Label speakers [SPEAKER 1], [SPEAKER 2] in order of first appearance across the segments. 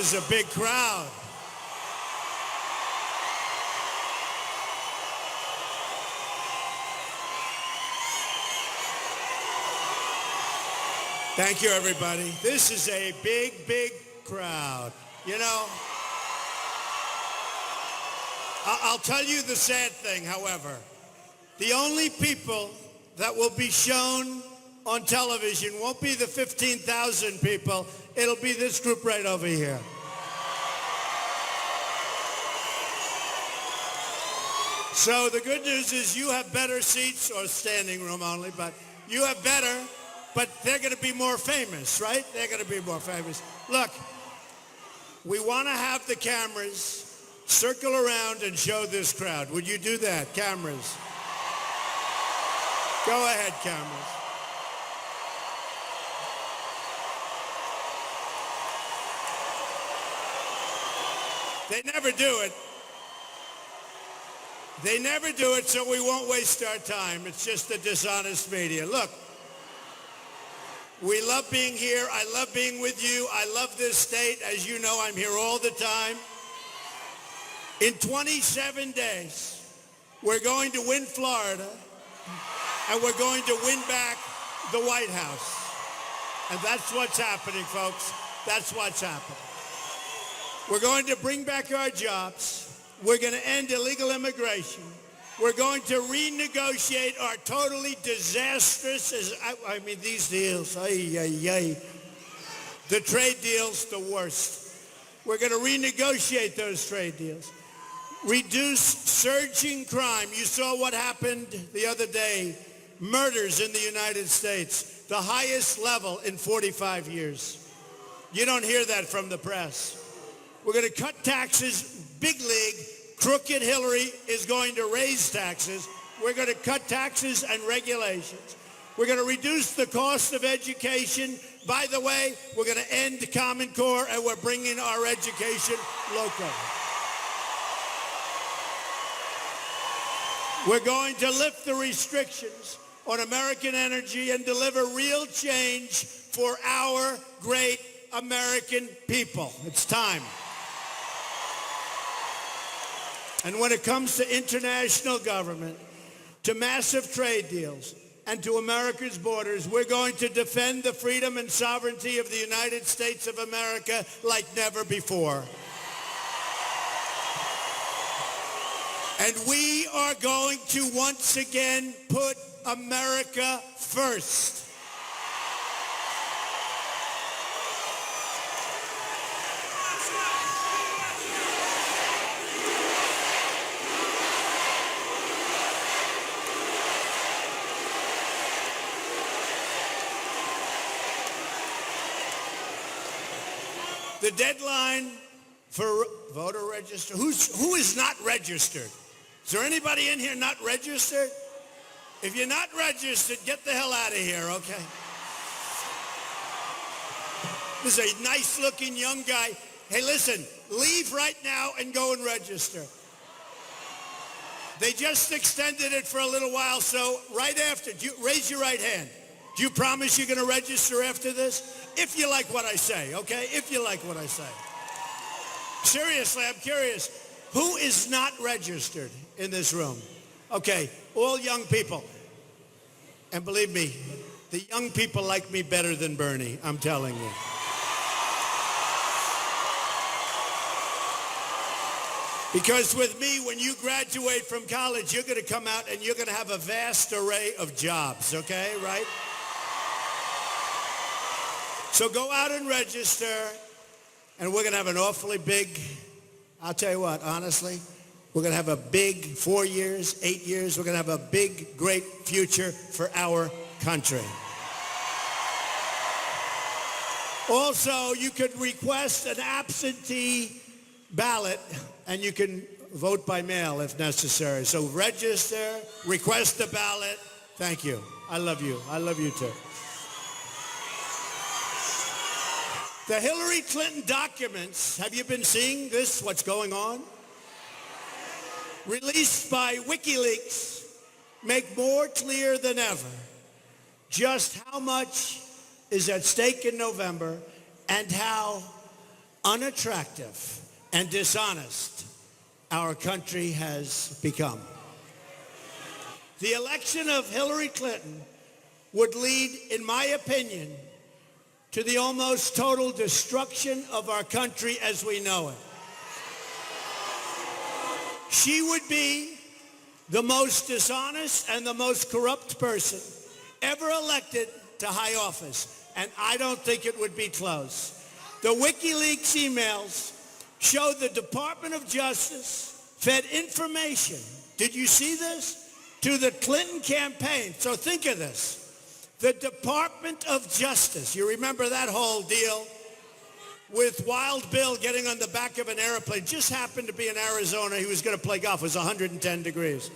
[SPEAKER 1] is a big crowd. Thank you, everybody. This is a big, big crowd. You know, I'll tell you the sad thing, however. The only people that will be shown on television won't be the 15,000 people. It'll be this group right over here. So the good news is you have better seats, or standing room only, but you have better, but they're going to be more famous, right? They're going to be more famous. Look, we want to have the cameras circle around and show this crowd. Would you do that, cameras? Go ahead, cameras. They never do it. They never do it, so we won't waste our time. It's just the dishonest media. Look, we love being here. I love being with you. I love this state. As you know, I'm here all the time. In 27 days, we're going to win Florida, and we're going to win back the White House. And that's what's happening, folks. That's what's happening. We're going to bring back our jobs. We're going to end illegal immigration. We're going to renegotiate our totally disastrous, I mean, these deals, the trade deals, the worst. We're going to renegotiate those trade deals. Reduce surging crime. You saw what happened the other day. Murders in the United States, the highest level in 45 years. You don't hear that from the press. We're going to cut taxes, big league. Crooked Hillary is going to raise taxes. We're going to cut taxes and regulations. We're going to reduce the cost of education. By the way, we're going to end Common Core, and we're bringing our education local. We're going to lift the restrictions on American energy and deliver real change for our great American people. It's time. And when it comes to international government, to massive trade deals, and to America's borders, we're going to defend the freedom and sovereignty of the United States of America like never before. And we are going to once again put America first. The deadline for voter register. Who is not registered? Is there anybody in here not registered? If you're not registered, get the hell out of here, okay? This is a nice-looking young guy. Hey, listen, leave right now and go and register. They just extended it for a little while, so right after, raise your right hand. Do you promise you're going to register after this? If you like what I say, okay? If you like what I say. Seriously, I'm curious. Who is not registered in this room? Okay, all young people. And believe me, the young people like me better than Bernie, I'm telling you. Because with me, when you graduate from college, you're going to come out and you're going to have a vast array of jobs, okay, right? So go out and register, and we're going to have an awfully big, I'll tell you what, honestly, we're going to have a big 4 years, 8 years, we're going to have a big, great future for our country. Also, you could request an absentee ballot, and you can vote by mail if necessary. So register, request a ballot. Thank you. I love you. I love you too. The Hillary Clinton documents, have you been seeing this, what's going on? Released by WikiLeaks, make more clear than ever just how much is at stake in November and how unattractive, and dishonest our country has become. The election of Hillary Clinton would lead, in my opinion, to the almost total destruction of our country as we know it. She would be the most dishonest and the most corrupt person ever elected to high office, and I don't think it would be close. The WikiLeaks emails show the Department of Justice fed information, did you see this, to the Clinton campaign. So think of this. The Department of Justice, you remember that whole deal with Wild Bill getting on the back of an airplane, just happened to be in Arizona. He was going to play golf. It was 110 degrees.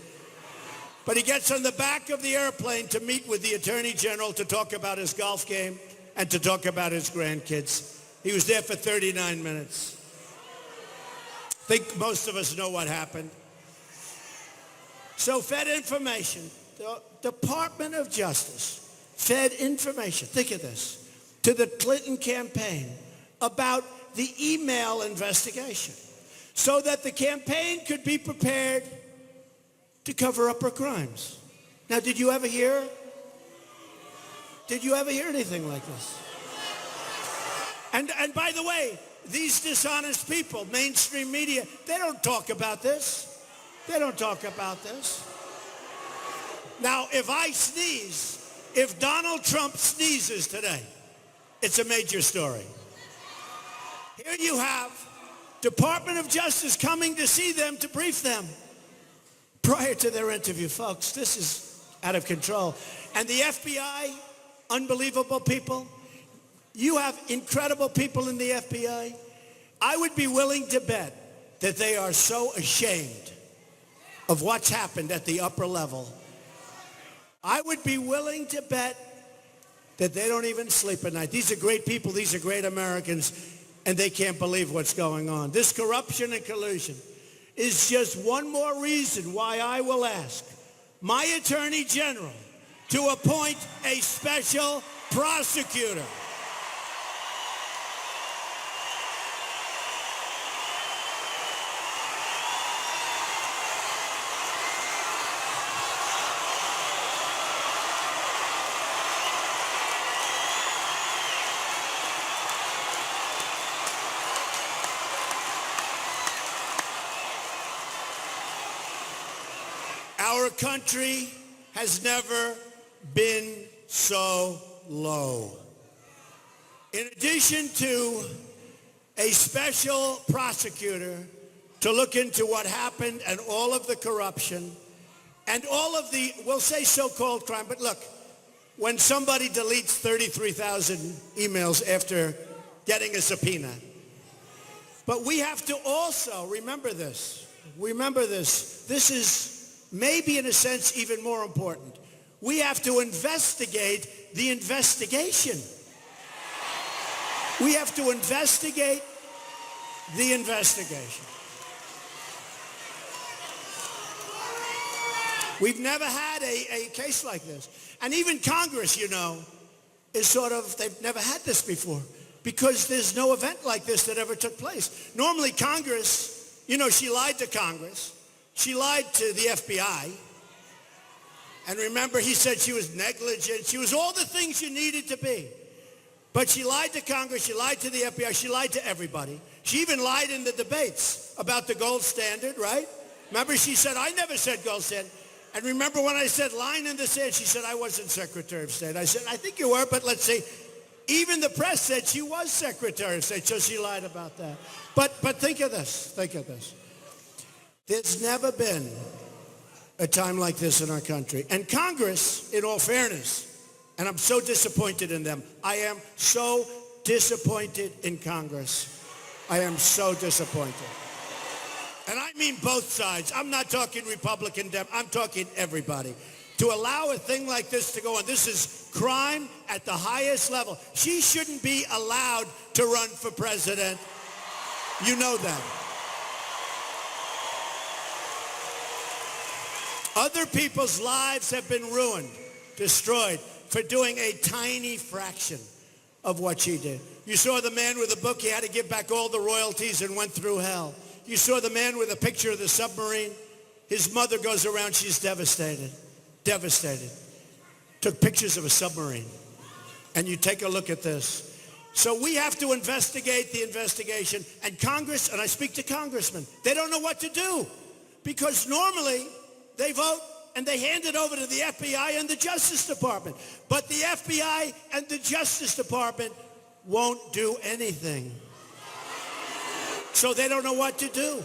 [SPEAKER 1] But he gets on the back of the airplane to meet with the Attorney General to talk about his golf game and to talk about his grandkids. He was there for 39 minutes. I think most of us know what happened. So fed information, the Department of Justice fed information, think of this, to the Clinton campaign about the email investigation so that the campaign could be prepared to cover up her crimes. Now, did you ever hear anything like this? And by the way, these dishonest people, mainstream media, they don't talk about this. They don't talk about this. Now, if I sneeze, if Donald Trump sneezes today, it's a major story. Here you have Department of Justice coming to see them, to brief them prior to their interview. Folks, this is out of control. And the FBI, unbelievable people. You have incredible people in the FBI. I would be willing to bet that they are so ashamed of what's happened at the upper level. I would be willing to bet that they don't even sleep at night. These are great people. These are great Americans, and they can't believe what's going on. This corruption and collusion is just one more reason why I will ask my Attorney General to appoint a special prosecutor. Our country has never been so low. In addition to a special prosecutor to look into what happened and all of the corruption and all of the, we'll say so-called crime, but look, when somebody deletes 33,000 emails after getting a subpoena, but we have to also remember this. This is maybe in a sense even more important. We have to investigate the investigation. We have to investigate the investigation. We've never had a case like this. And even Congress, you know, is sort of, they've never had this before because there's no event like this that ever took place. Normally Congress, you know, she lied to Congress. She lied to the FBI. And remember, he said she was negligent. She was all the things you needed to be. But she lied to Congress. She lied to the FBI. She lied to everybody. She even lied in the debates about the gold standard, right? Remember, she said, I never said gold standard. And remember when I said line in the sand, she said, I wasn't Secretary of State. I said, I think you were, but let's see. Even the press said she was Secretary of State, so she lied about that. But think of this. Think of this. There's never been a time like this in our country. And Congress, in all fairness, and I'm so disappointed in them. I am so disappointed in Congress. I am so disappointed. And I mean both sides. I'm not talking Republican, I'm talking everybody. To allow a thing like this to go on, this is crime at the highest level. She shouldn't be allowed to run for president. You know that. Other people's lives have been ruined, destroyed, for doing a tiny fraction of what she did. You saw the man with the book. He had to give back all the royalties and went through hell. You saw the man with a picture of the submarine. His mother goes around. She's devastated. Devastated. Took pictures of a submarine. And you take a look at this. So we have to investigate the investigation. And Congress, and I speak to congressmen, they don't know what to do. Because normally they vote and they hand it over to the FBI and the Justice Department. But the FBI and the Justice Department won't do anything. So they don't know what to do.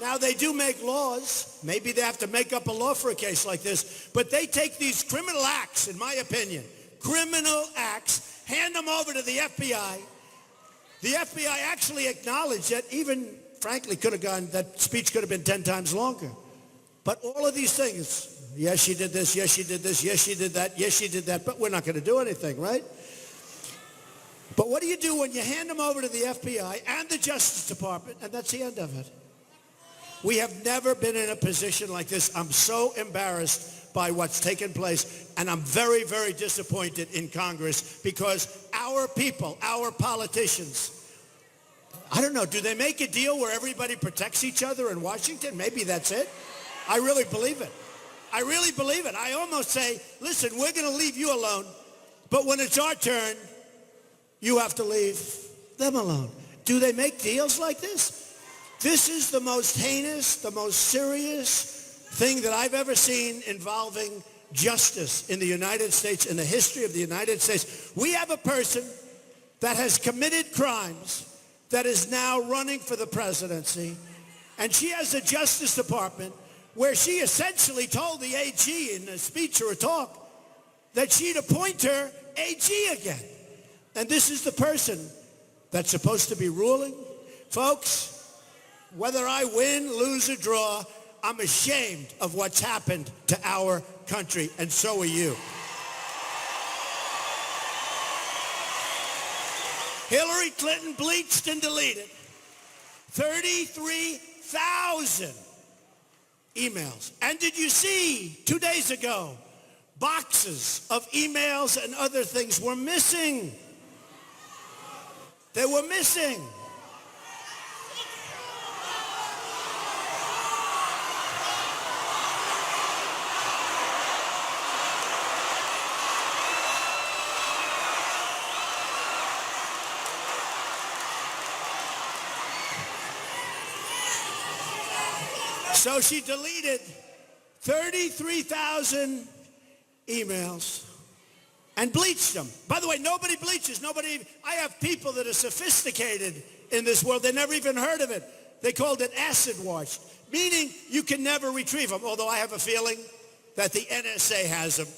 [SPEAKER 1] Now, they do make laws. Maybe they have to make up a law for a case like this. But they take these criminal acts, in my opinion, criminal acts, hand them over to the FBI. The FBI actually acknowledged that even, frankly, that speech could have been 10 times longer. But all of these things, yes, she did this, yes, she did this, yes, she did that, yes, she did that, but we're not going to do anything, right? But what do you do when you hand them over to the FBI and the Justice Department, and that's the end of it? We have never been in a position like this. I'm so embarrassed by what's taken place, and I'm very, very disappointed in Congress because our people, our politicians, I don't know, do they make a deal where everybody protects each other in Washington? Maybe that's it. I really believe it. I really believe it. I almost say, listen, we're going to leave you alone, but when it's our turn, you have to leave them alone. Do they make deals like this? This is the most heinous, the most serious thing that I've ever seen involving justice in the United States, in the history of the United States. We have a person that has committed crimes that is now running for the presidency, and she has a Justice Department where she essentially told the AG in a speech or a talk that she'd appoint her AG again. And this is the person that's supposed to be ruling. Folks, whether I win, lose, or draw, I'm ashamed of what's happened to our country, and so are you. Hillary Clinton bleached and deleted 33,000 emails. And did you see 2 days ago, boxes of emails and other things were missing? They were missing. So she deleted 33,000 emails and bleached them. By the way, nobody bleaches. I have people that are sophisticated in this world. They never even heard of it. They called it acid wash, meaning you can never retrieve them. Although I have a feeling that the NSA has them.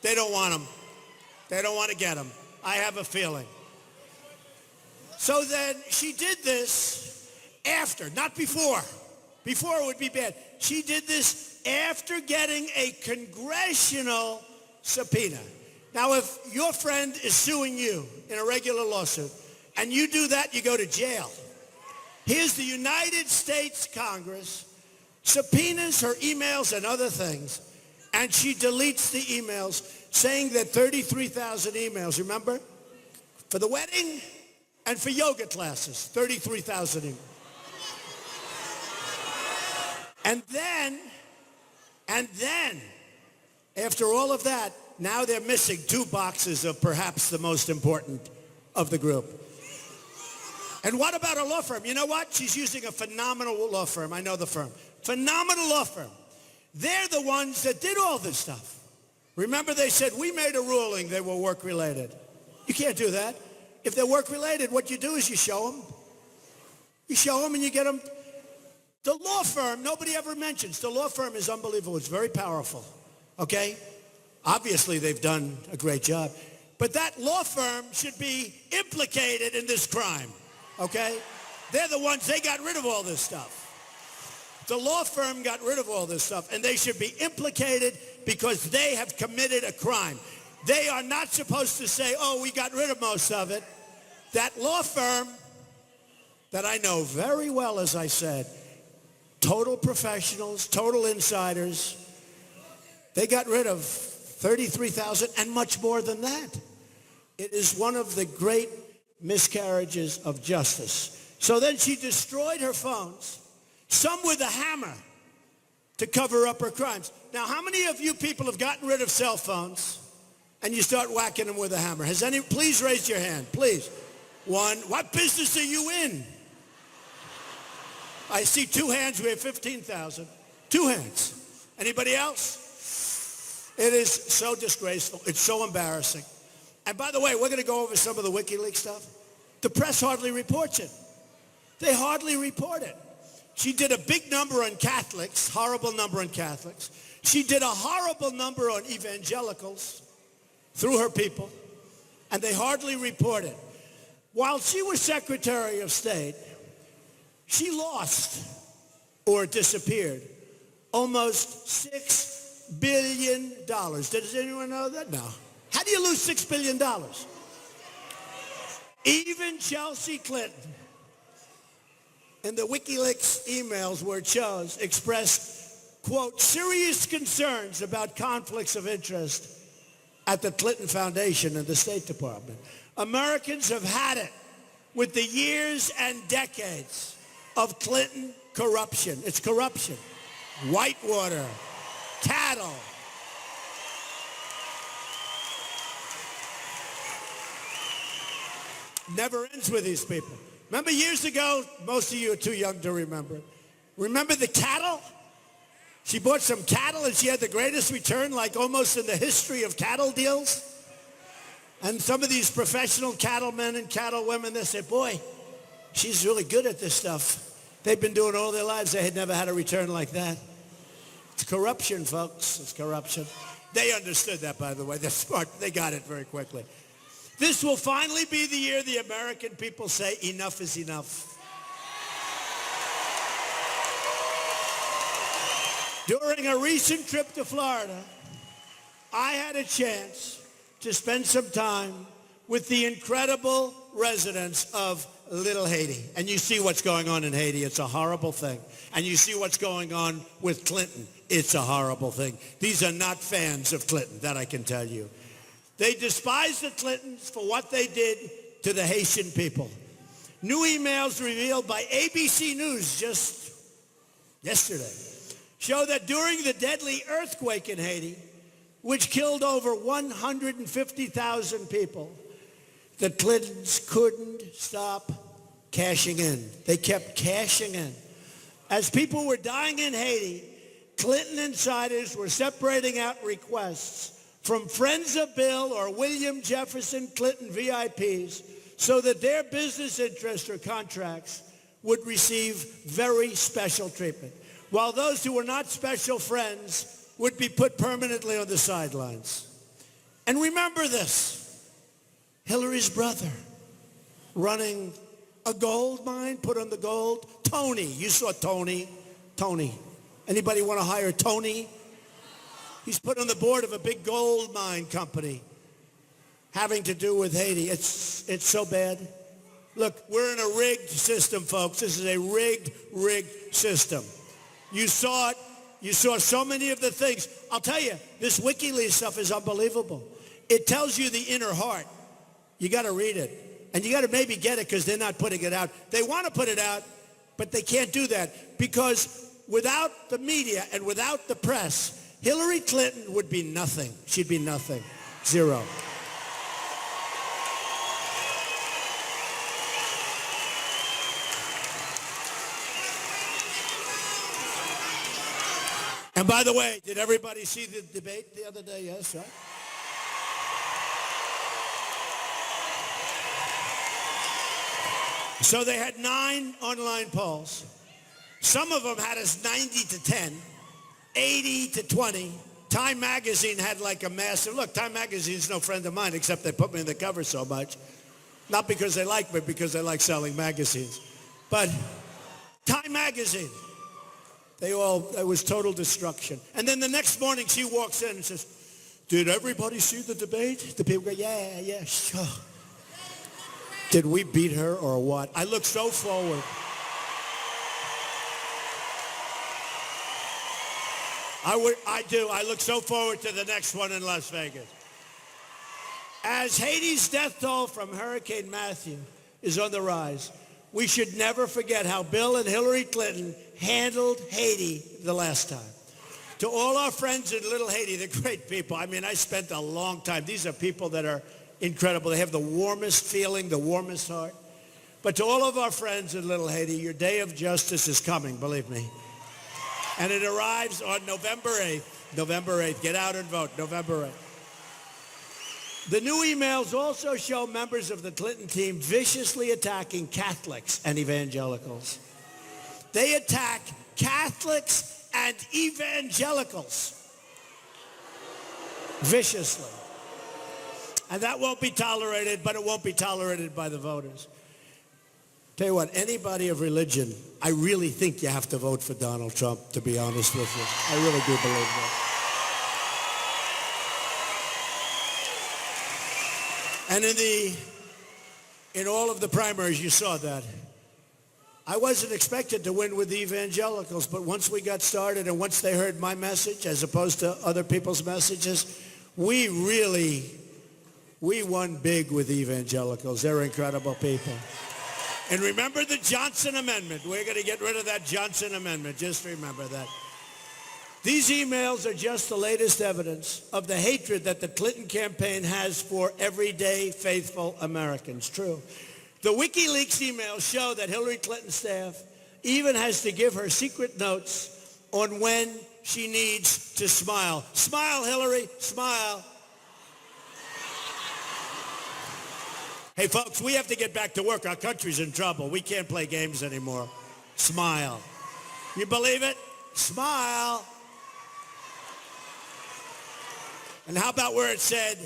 [SPEAKER 1] They don't want them. They don't want to get them. I have a feeling. So then she did this after, not before. Before it would be bad. She did this after getting a congressional subpoena. Now, if your friend is suing you in a regular lawsuit and you do that, you go to jail. Here's the United States Congress, subpoenas her emails and other things, and she deletes the emails saying that 33,000 emails, remember? For the wedding and for yoga classes, 33,000 emails. And then, after all of that, now they're missing 2 boxes of perhaps the most important of the group. And what about a law firm? You know what? She's using a phenomenal law firm. I know the firm. Phenomenal law firm. They're the ones that did all this stuff. Remember, they said, we made a ruling they were work-related. You can't do that. If they're work-related, what you do is you show them. You show them and you get them. The law firm, nobody ever mentions. The law firm is unbelievable. It's very powerful, okay? Obviously, they've done a great job. But that law firm should be implicated in this crime, okay? They're the ones, they got rid of all this stuff. The law firm got rid of all this stuff, and they should be implicated because they have committed a crime. They are not supposed to say, oh, we got rid of most of it. That law firm that I know very well, as I said, total professionals, total insiders. They got rid of 33,000 and much more than that. It is one of the great miscarriages of justice. So then she destroyed her phones, some with a hammer, to cover up her crimes. Now, how many of you people have gotten rid of cell phones and you start whacking them with a hammer? Please raise your hand, please. One. What business are you in? I see 2 hands. We have 15,000. 2 hands. Anybody else? It is so disgraceful. It's so embarrassing. And by the way, we're going to go over some of the WikiLeaks stuff. The press hardly reports it. They hardly report it. She did a big number on Catholics, horrible number on Catholics. She did a horrible number on evangelicals through her people, and they hardly report it. While she was Secretary of State, she lost or disappeared almost $6 billion. Does anyone know that? No. How do you lose $6 billion? Even Chelsea Clinton, in the WikiLeaks emails where it shows, expressed, quote, serious concerns about conflicts of interest at the Clinton Foundation and the State Department. Americans have had it with the years and decades of Clinton corruption. It's corruption. Whitewater, cattle. Never ends with these people. Remember years ago, most of you are too young to remember. Remember the cattle? She bought some cattle and she had the greatest return, like almost in the history of cattle deals. And some of these professional cattlemen and cattlewomen, they said, boy, she's really good at this stuff. They've been doing it all their lives. They had never had a return like that. It's corruption, folks. It's corruption. They understood that, by the way. They're smart. They got it very quickly. This will finally be the year the American people say enough is enough. During a recent trip to Florida, I had a chance to spend some time with the incredible residents of Little Haiti. And you see what's going on in Haiti. It's a horrible thing. And you see what's going on with Clinton. It's a horrible thing. These are not fans of Clinton, that I can tell you. They despise the Clintons for what they did to the Haitian people. New emails revealed by ABC News just yesterday show that during the deadly earthquake in Haiti, which killed over 150,000 people, the Clintons couldn't stop cashing in. They kept cashing in. As people were dying in Haiti, Clinton insiders were separating out requests from friends of Bill or William Jefferson Clinton VIPs so that their business interests or contracts would receive very special treatment, while those who were not special friends would be put permanently on the sidelines. And remember this, Hillary's brother running a gold mine, put on the gold. Tony, you saw Tony. Anybody want to hire Tony? He's put on the board of a big gold mine company having to do with Haiti. It's so bad. Look, we're in a rigged system, folks. This is a rigged system. You saw it. You saw so many of the things. I'll tell you, this WikiLeaks stuff is unbelievable. It tells you the inner heart. You got to read it. And you got to maybe get it because they're not putting it out. They want to put it out, but they can't do that because without the media and without the press, Hillary Clinton would be nothing. She'd be nothing. Zero. And by the way, did everybody see the debate the other day? Yes, right? So they had 9 online polls. Some of them had us 90 to 10, 80 to 20. Time Magazine had like a massive, look, Time Magazine's no friend of mine except they put me in the cover so much. Not because they like me, because they like selling magazines. But Time Magazine, it was total destruction. And then the next morning she walks in and says, did everybody see the debate? The people go, yeah, sure. Did we beat her or what? I look so forward. I do. I look so forward to the next one in Las Vegas. As Haiti's death toll from Hurricane Matthew is on the rise, we should never forget how Bill and Hillary Clinton handled Haiti the last time. To all our friends in Little Haiti, they're great people. I mean, I spent a long time. These are people that are incredible. They have the warmest feeling, the warmest heart. But to all of our friends in Little Haiti, your day of justice is coming, believe me. And it arrives on November 8th. November 8th. Get out and vote. November 8th. The new emails also show members of the Clinton team viciously attacking Catholics and evangelicals. They attack Catholics and evangelicals viciously. And that won't be tolerated, but it won't be tolerated by the voters. Tell you what, anybody of religion, I really think you have to vote for Donald Trump, to be honest with you. I really do believe that. And in all of the primaries, you saw that. I wasn't expected to win with the evangelicals, but once we got started and once they heard my message as opposed to other people's messages, we won big with evangelicals. They're incredible people. And remember the Johnson Amendment. We're going to get rid of that Johnson Amendment. Just remember that. These emails are just the latest evidence of the hatred that the Clinton campaign has for everyday faithful Americans. True. The WikiLeaks emails show that Hillary Clinton's staff even has to give her secret notes on when she needs to smile. Smile, Hillary, smile. Hey, folks, we have to get back to work. Our country's in trouble. We can't play games anymore. Smile. You believe it? Smile. And how about where it said,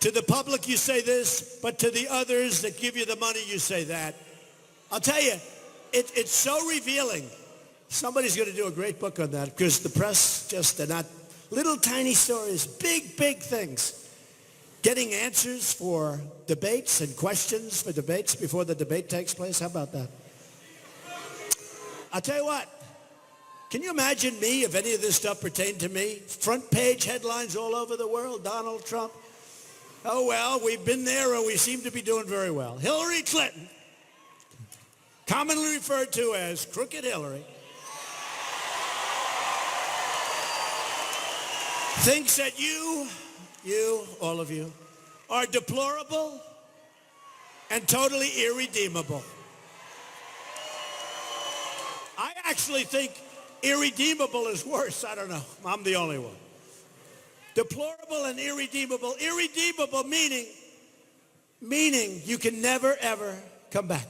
[SPEAKER 1] to the public you say this, but to the others that give you the money you say that. I'll tell you, it's so revealing. Somebody's going to do a great book on that because the press just are not little tiny stories, big, big things. Getting answers for debates and questions for debates before the debate takes place. How about that? I'll tell you what. Can you imagine me if any of this stuff pertained to me? Front page headlines all over the world, Donald Trump. Oh, well, we've been there and we seem to be doing very well. Hillary Clinton, commonly referred to as Crooked Hillary, thinks that you, all of you, are deplorable and totally irredeemable. I actually think irredeemable is worse. I don't know. I'm the only one. Deplorable and irredeemable. Irredeemable meaning you can never, ever come back.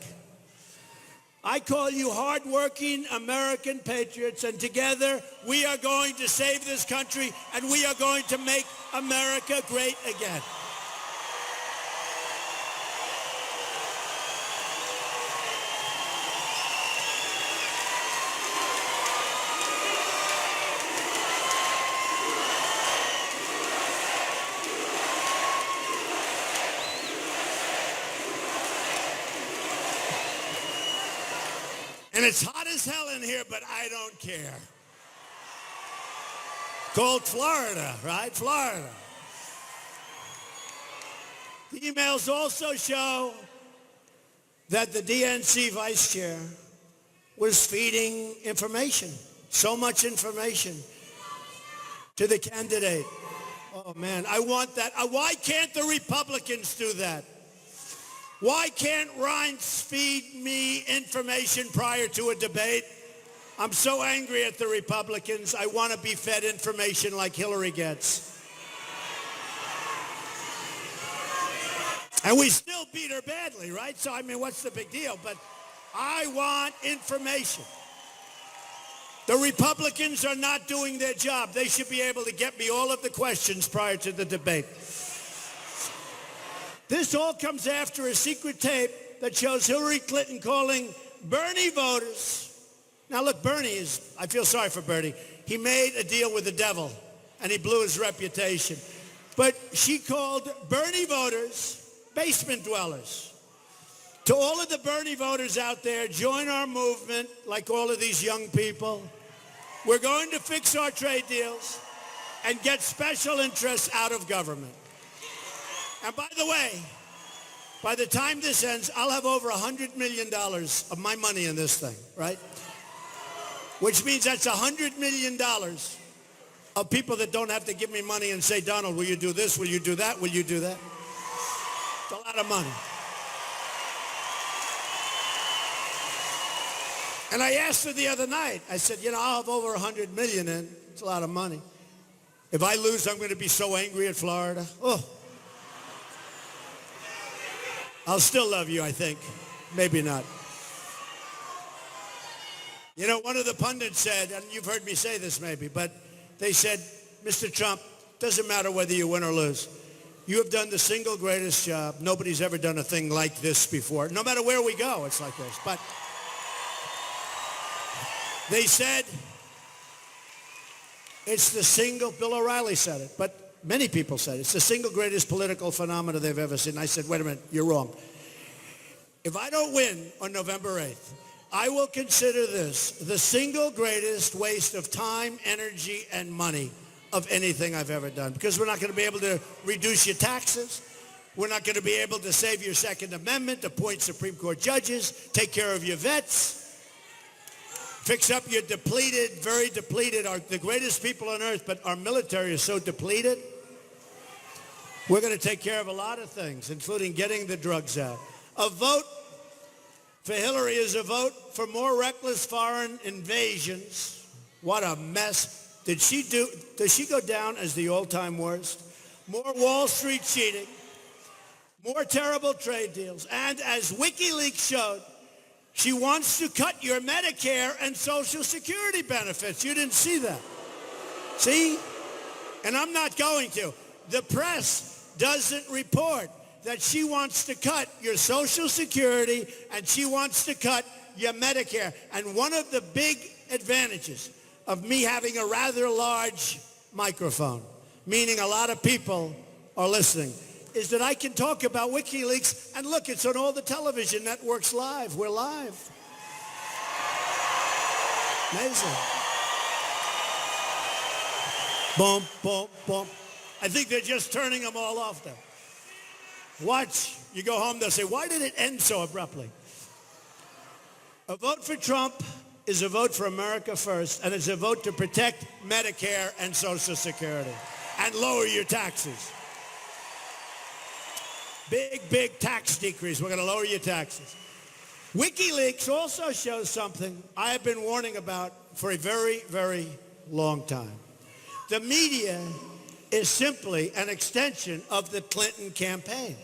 [SPEAKER 1] I call you hardworking American patriots, and together we are going to save this country, and we are going to make America great again. And it's hot as hell in here, but I don't care. Cold Florida, right? Florida. The emails also show that the DNC vice chair was feeding information, so much information to the candidate. Oh, man, I want that. Why can't the Republicans do that? Why can't Reince feed me information prior to a debate? I'm so angry at the Republicans. I want to be fed information like Hillary gets. And we still beat her badly, right? So, I mean, what's the big deal? But I want information. The Republicans are not doing their job. They should be able to get me all of the questions prior to the debate. This all comes after a secret tape that shows Hillary Clinton calling Bernie voters. Now look, I feel sorry for Bernie. He made a deal with the devil and he blew his reputation. But she called Bernie voters basement dwellers. To all of the Bernie voters out there, join our movement like all of these young people. We're going to fix our trade deals and get special interests out of government. And by the way, by the time this ends, I'll have over $100 million of my money in this thing, right? Which means that's $100 million of people that don't have to give me money and say, Donald, will you do this? Will you do that? Will you do that? It's a lot of money. And I asked her the other night, I said, I'll have over 100 million in. It's a lot of money. If I lose, I'm going to be so angry at Florida. Oh. I'll still love you, I think. Maybe not. One of the pundits said, and you've heard me say this maybe, but they said, Mr. Trump, doesn't matter whether you win or lose. You have done the single greatest job. Nobody's ever done a thing like this before. No matter where we go, it's like this. But they said it's the single, Bill O'Reilly said it, but many people said it's the single greatest political phenomenon they've ever seen. I said, wait a minute, you're wrong. If I don't win on November 8th, I will consider this the single greatest waste of time, energy, and money of anything I've ever done. Because we're not going to be able to reduce your taxes. We're not going to be able to save your Second Amendment, appoint Supreme Court judges, take care of your vets, fix up your depleted, very depleted, the greatest people on earth, but our military is so depleted. We're going to take care of a lot of things, including getting the drugs out. A vote for Hillary is a vote for more reckless foreign invasions. What a mess. Did she do? Does she go down as the all-time worst? More Wall Street cheating, more terrible trade deals, and as WikiLeaks showed, she wants to cut your Medicare and Social Security benefits. You didn't see that. See? And I'm not going to. The press doesn't report that she wants to cut your Social Security and she wants to cut your Medicare. And one of the big advantages of me having a rather large microphone, meaning a lot of people are listening, is that I can talk about WikiLeaks, and look, it's on all the television networks live. We're live. Amazing. Boom, boom, boom. I think they're just turning them all off now. Watch. You go home, they'll say, why did it end so abruptly? A vote for Trump is a vote for America first, and it's a vote to protect Medicare and Social Security and lower your taxes. Big, big tax decrease. We're going to lower your taxes. WikiLeaks also shows something I have been warning about for a very, very long time. The media is simply an extension of the Clinton campaign.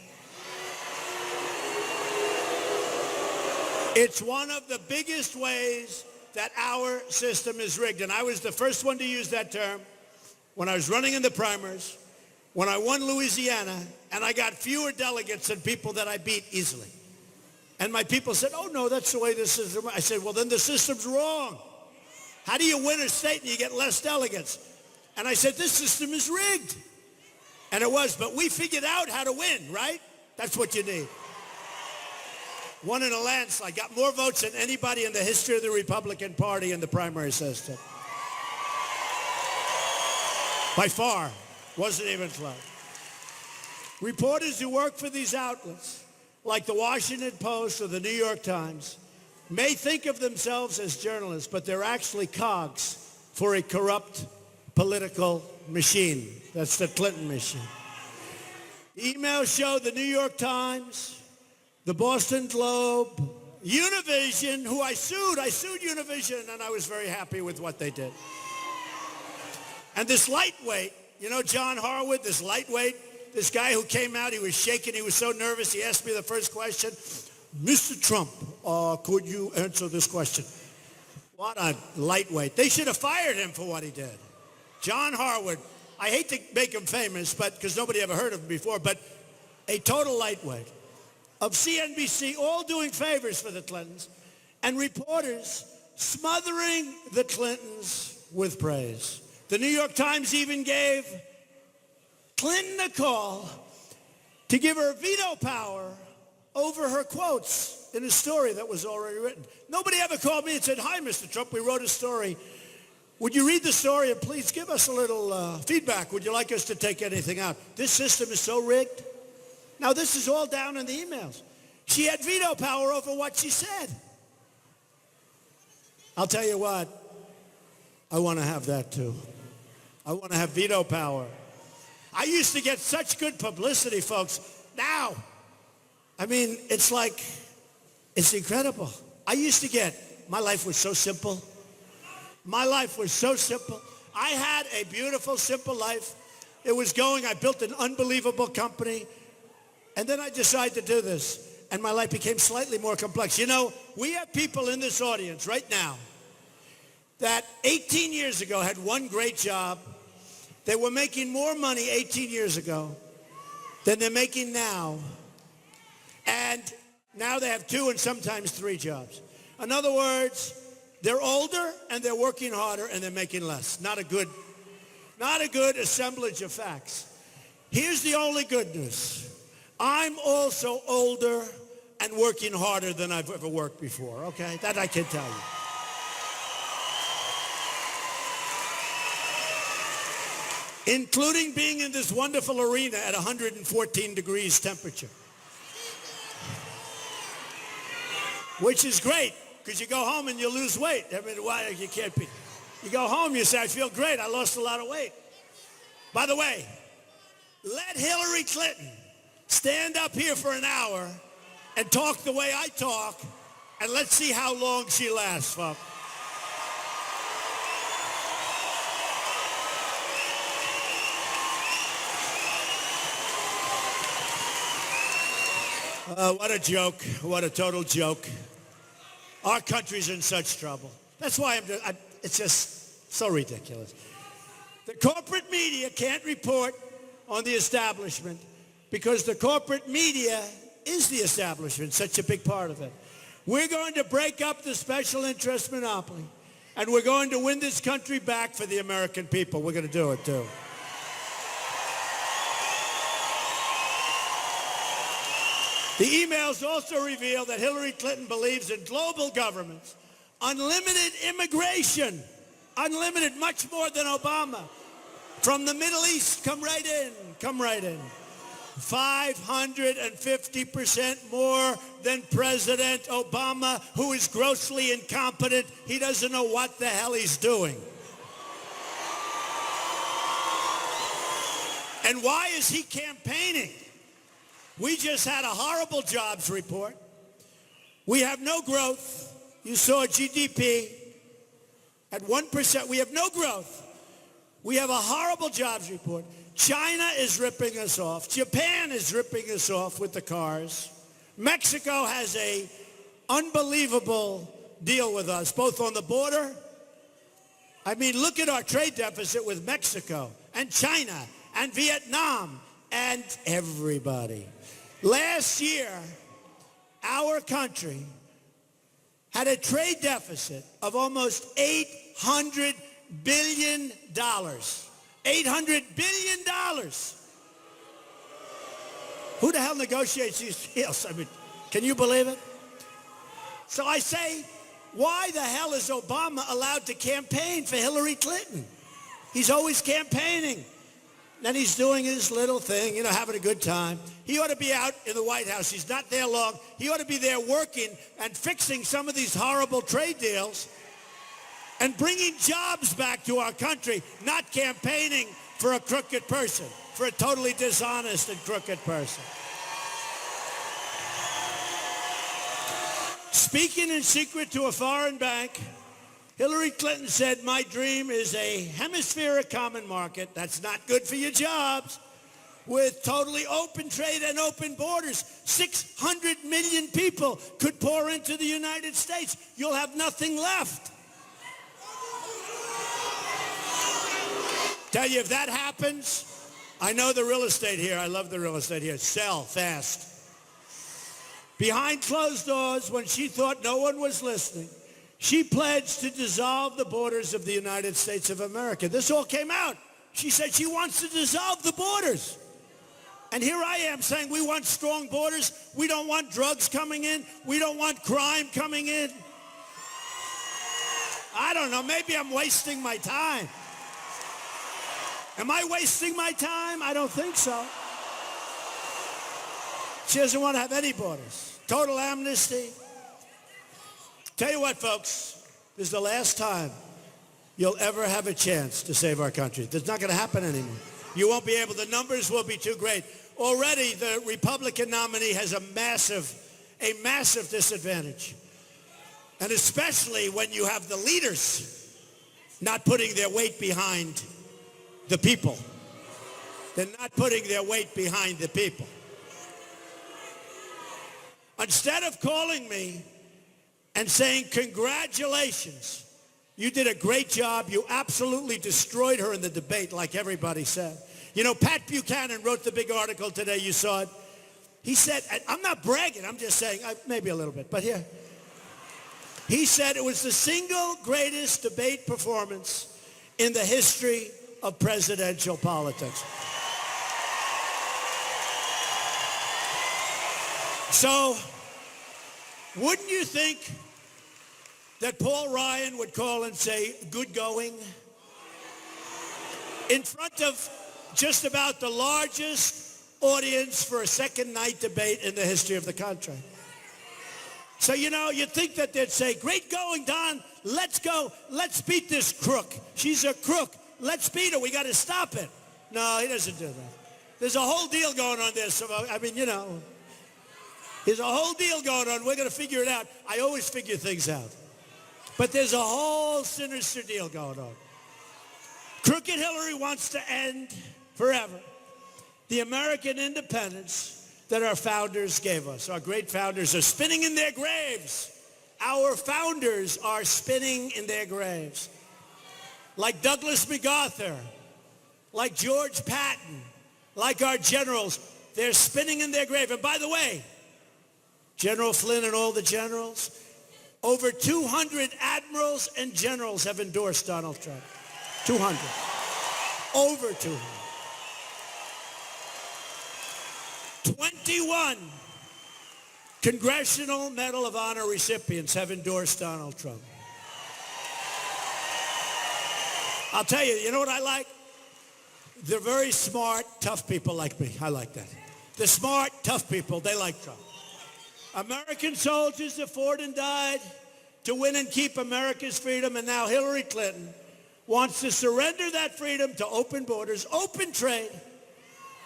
[SPEAKER 1] It's one of the biggest ways that our system is rigged. And I was the first one to use that term when I was running in the primaries, when I won Louisiana, and I got fewer delegates than people that I beat easily. And my people said, oh, no, that's the way the system. I said, well, then the system's wrong. How do you win a state and you get less delegates? And I said, this system is rigged. And it was, but we figured out how to win, right? That's what you need. Won in a landslide, got more votes than anybody in the history of the Republican Party in the primary system. By far. Wasn't even close. Reporters who work for these outlets, like the Washington Post or the New York Times, may think of themselves as journalists, but they're actually cogs for a corrupt political machine. That's the Clinton machine. Emails show the New York Times, the Boston Globe, Univision, who I sued Univision, and I was very happy with what they did. And this lightweight, John Harwood, this lightweight, this guy who came out, he was shaking, he was so nervous, he asked me the first question, Mr. Trump, could you answer this question? What a lightweight. They should have fired him for what he did. John Harwood, I hate to make him famous, but because nobody ever heard of him before, but a total lightweight of CNBC, all doing favors for the Clintons, and reporters smothering the Clintons with praise. The New York Times even gave Clinton a call to give her veto power over her quotes in a story that was already written. Nobody ever called me and said, hi, Mr. Trump, we wrote a story. Would you read the story and please give us a little feedback? Would you like us to take anything out? This system is so rigged. Now, this is all down in the emails. She had veto power over what she said. I'll tell you what, I want to have that too. I want to have veto power. I used to get such good publicity, folks. Now, I mean, it's like, it's incredible. I used to get, my life was so simple. My life was so simple. I had a beautiful, simple life. It was going, I built an unbelievable company. And then I decided to do this. And my life became slightly more complex. You know, we have people in this audience right now that 18 years ago had one great job. They were making more money 18 years ago than they're making now. And now they have 2 and sometimes 3 jobs. In other words, they're older and they're working harder and they're making less. Not a good assemblage of facts. Here's the only good news. I'm also older and working harder than I've ever worked before, okay? That I can tell you. Including being in this wonderful arena at 114 degrees temperature. Which is great, because you go home and you lose weight. I mean, why you can't be. You go home, you say, I feel great, I lost a lot of weight. By the way, let Hillary Clinton stand up here for an hour and talk the way I talk, and let's see how long she lasts, folks. What a joke. What a total joke. Our country's in such trouble. That's why it's just so ridiculous. The corporate media can't report on the establishment because the corporate media is the establishment, such a big part of it. We're going to break up the special interest monopoly, and we're going to win this country back for the American people. We're going to do it, too. The emails also reveal that Hillary Clinton believes in global governments, unlimited immigration, unlimited, much more than Obama. From the Middle East, come right in, come right in. 550% more than President Obama, who is grossly incompetent. He doesn't know what the hell he's doing. And why is he campaigning? We just had a horrible jobs report. We have no growth. You saw GDP at 1%. We have no growth. We have a horrible jobs report. China is ripping us off. Japan is ripping us off with the cars. Mexico has a unbelievable deal with us, both on the border. I mean, look at our trade deficit with Mexico and China and Vietnam and everybody. Last year, our country had a trade deficit of almost $800 billion. $800 billion. Who the hell negotiates these deals? I mean, can you believe it? So I say, why the hell is Obama allowed to campaign for Hillary Clinton? He's always campaigning. Then he's doing his little thing, you know, having a good time. He ought to be out in the White House. He's not there long. He ought to be there working and fixing some of these horrible trade deals and bringing jobs back to our country, not campaigning for a crooked person, for a totally dishonest and crooked person. Speaking in secret to a foreign bank, Hillary Clinton said, my dream is a hemispheric common market. That's not good for your jobs. With totally open trade and open borders, 600 million people could pour into the United States. You'll have nothing left. Tell you, if that happens, I know the real estate here. I love the real estate here. Sell fast. Behind closed doors, when she thought no one was listening, she pledged to dissolve the borders of the United States of America. This all came out. She said she wants to dissolve the borders. And here I am saying we want strong borders. We don't want drugs coming in. We don't want crime coming in. I don't know. Maybe I'm wasting my time. Am I wasting my time? I don't think so. She doesn't want to have any borders. Total amnesty. Tell you what, folks, this is the last time you'll ever have a chance to save our country. That's not going to happen anymore. You won't be able. The numbers will be too great. Already, the Republican nominee has a massive disadvantage. And especially when you have the leaders not putting their weight behind the people. They're not putting their weight behind the people. Instead of calling me and saying, congratulations, you did a great job. You absolutely destroyed her in the debate, like everybody said. You know, Pat Buchanan wrote the big article today. You saw it. He said, I'm not bragging. I'm just saying, maybe a little bit, but here. He said it was the single greatest debate performance in the history of presidential politics. So, wouldn't you think that Paul Ryan would call and say, good going? In front of just about the largest audience for a second night debate in the history of the country. So, you know, you'd think that they'd say, great going, Don. Let's go. Let's beat this crook. She's a crook. Let's beat her. We got to stop it. No, he doesn't do that. There's a whole deal going on there. So, I mean, you know, there's a whole deal going on. We're going to figure it out. I always figure things out. But there's a whole sinister deal going on. Crooked Hillary wants to end forever the American independence that our founders gave us. Our great founders are spinning in their graves. Our founders are spinning in their graves. Like Douglas MacArthur, like George Patton, like our generals, they're spinning in their grave. And by the way, General Flynn and all the generals, over 200 admirals and generals have endorsed Donald Trump. 200. Over 200. 21 Congressional Medal of Honor recipients have endorsed Donald Trump. I'll tell you, you know what I like? They're very smart, tough people like me. I like that. The smart, tough people, they like Trump. American soldiers have fought and died to win and keep America's freedom, and now Hillary Clinton wants to surrender that freedom to open borders, open trade,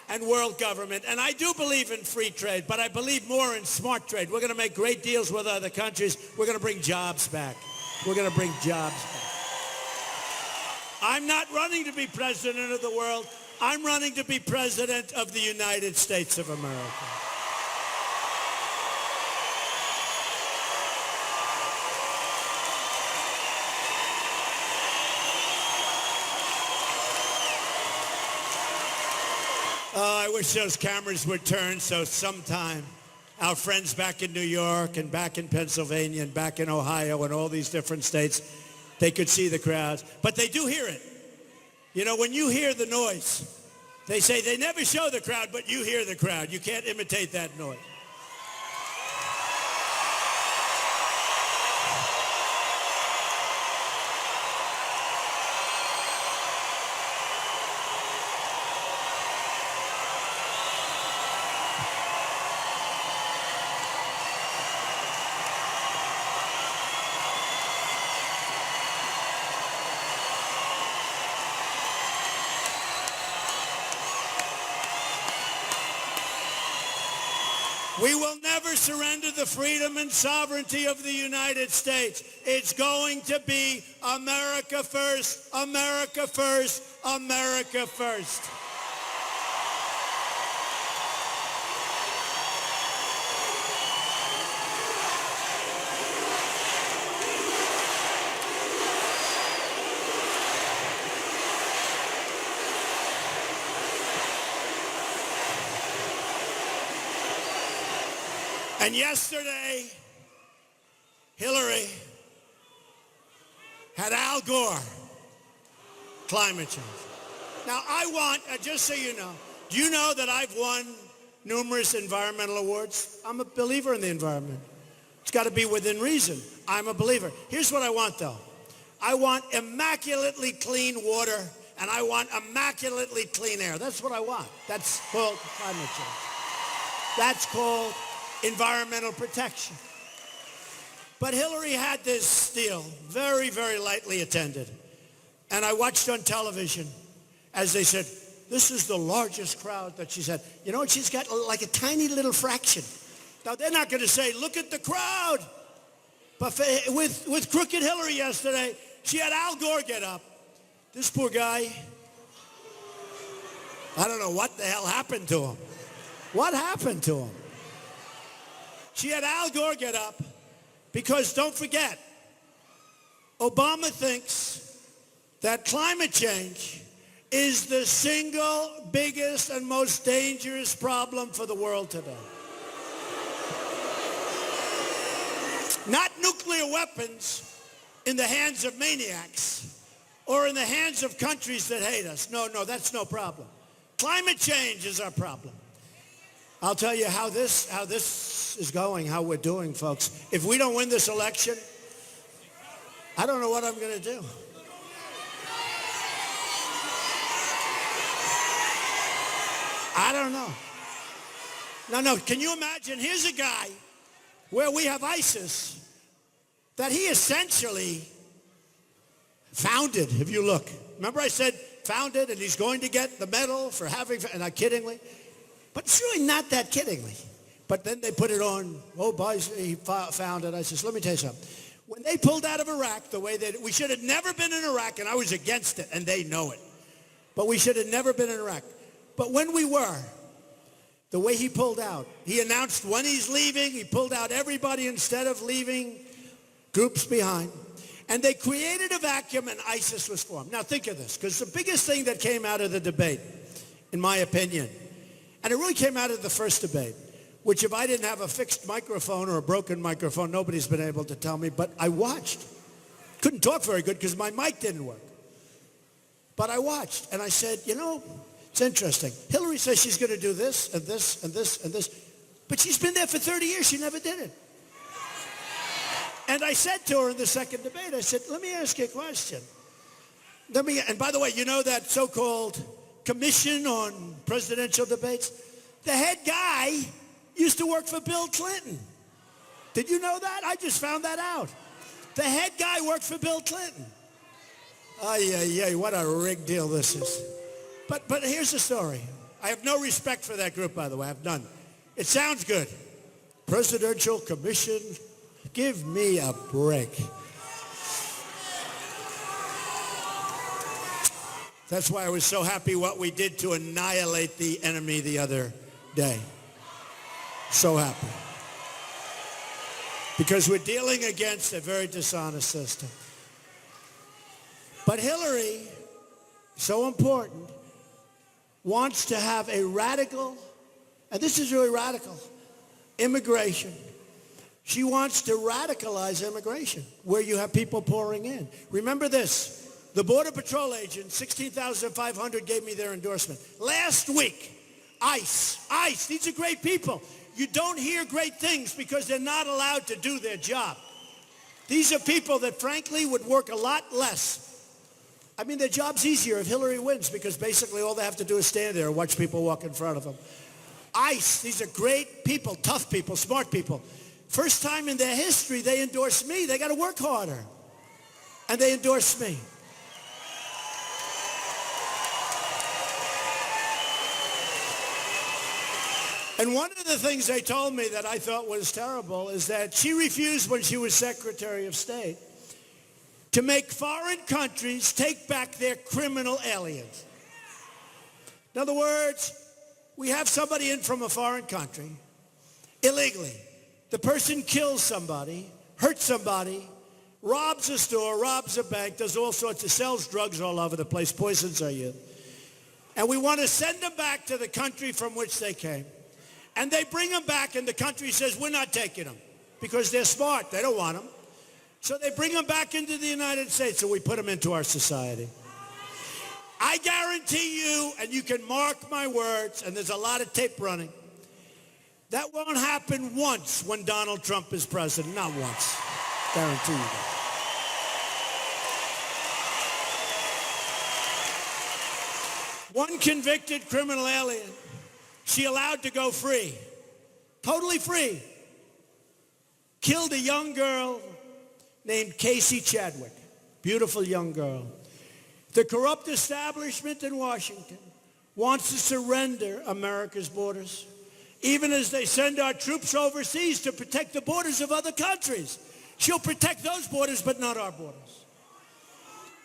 [SPEAKER 1] and world government. And I do believe in free trade, but I believe more in smart trade. We're going to make great deals with other countries. We're going to bring jobs back. We're going to bring jobs back. I'm not running to be president of the world. I'm running to be president of the United States of America. I wish those cameras would turn so sometime our friends back in New York and back in Pennsylvania and back in Ohio and all these different states, they could see the crowds. But they do hear it. You know, when you hear the noise, they say they never show the crowd, but you hear the crowd. You can't imitate that noise. We will never surrender the freedom and sovereignty of the United States. It's going to be America first, America first, America first. And yesterday, Hillary had Al Gore, climate change. Now, I want, just so you know, do you know that I've won numerous environmental awards? I'm a believer in the environment. It's got to be within reason. I'm a believer. Here's what I want, though. I want immaculately clean water, and I want immaculately clean air. That's what I want. That's called climate change. That's called environmental protection. But Hillary had this deal, very, very lightly attended. And I watched on television as they said, this is the largest crowd that she's had. You know what? She's got like a tiny little fraction. Now, they're not going to say, look at the crowd. But with Crooked Hillary yesterday, she had Al Gore get up. This poor guy, I don't know what the hell happened to him. What happened to him? She had Al Gore get up because, don't forget, Obama thinks that climate change is the single biggest and most dangerous problem for the world today. Not nuclear weapons in the hands of maniacs or in the hands of countries that hate us. No, that's no problem. Climate change is our problem. I'll tell you how this is going, how we're doing, folks. If we don't win this election, I don't know what I'm going to do. I don't know. No, can you imagine? Here's a guy where we have ISIS that he essentially founded, if you look. Remember I said founded, and he's going to get the medal for having, and I kiddingly. But it's really not that kiddingly. But then they put it on, he founded. I says, let me tell you something. When they pulled out of Iraq the way that, we should have never been in Iraq, and I was against it, and they know it. But we should have never been in Iraq. But when we were, the way he pulled out, he announced when he's leaving, he pulled out everybody instead of leaving groups behind. And they created a vacuum and ISIS was formed. Now think of this, because the biggest thing that came out of the debate, in my opinion, and it really came out of the first debate, which if I didn't have a fixed microphone or a broken microphone, nobody's been able to tell me, but I watched. Couldn't talk very good because my mic didn't work. But I watched, and I said, you know, it's interesting. Hillary says she's going to do this and this and this and this, but she's been there for 30 years. She never did it. And I said to her in the second debate, I said, let me ask you a question. And by the way, you know that so-called commission on presidential debates? The head guy used to work for Bill Clinton. Did you know that? I just found that out. The head guy worked for Bill Clinton. What a rigged deal this is. But here's the story. I have no respect for that group, by the way. I have none. It sounds good. Presidential Commission. Give me a break. That's why I was so happy what we did to annihilate the enemy the other day. So happy. Because we're dealing against a very dishonest system. But Hillary, so important, wants to have a radical, and this is really radical, immigration. She wants to radicalize immigration, where you have people pouring in. Remember this, the Border Patrol agents, 16,500 gave me their endorsement. Last week, ICE, these are great people. You don't hear great things because they're not allowed to do their job. These are people that frankly would work a lot less. I mean, their job's easier if Hillary wins because basically all they have to do is stand there and watch people walk in front of them. ICE, these are great people, tough people, smart people. First time in their history they endorse me. They got to work harder. And they endorse me. And one of the things they told me that I thought was terrible is that she refused when she was Secretary of State to make foreign countries take back their criminal aliens. In other words, we have somebody in from a foreign country illegally. The person kills somebody, hurts somebody, robs a store, robs a bank, does all sorts of, sells drugs all over the place, poisons our youth. And we want to send them back to the country from which they came. And they bring them back and the country says, we're not taking them because they're smart. They don't want them. So they bring them back into the United States and we put them into our society. I guarantee you, and you can mark my words, and there's a lot of tape running, that won't happen once when Donald Trump is president. Not once. Guarantee you that. One convicted criminal alien, she allowed to go free. totally free, killed a young girl named Casey Chadwick. Beautiful young girl. The corrupt establishment in Washington wants to surrender America's borders, even as they send our troops overseas to protect the borders of other countries. She'll protect those borders, but not our borders.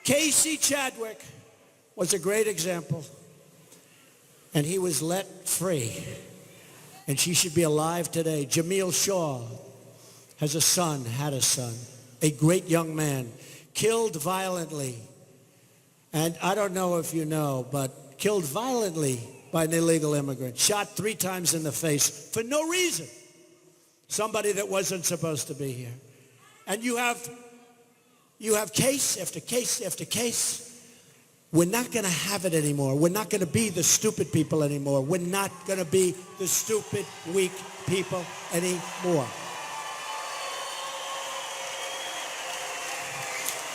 [SPEAKER 1] Casey Chadwick was a great example, and he was let free, and she should be alive today. Jameel Shaw has a son, had a son, a great young man, killed violently, and I don't know if you know, but killed violently by an illegal immigrant, shot 3 times in the face for no reason. Somebody that wasn't supposed to be here. And you have case after case after case. We're not going to have it anymore. We're not going to be the stupid people anymore. We're not going to be the stupid, weak people anymore.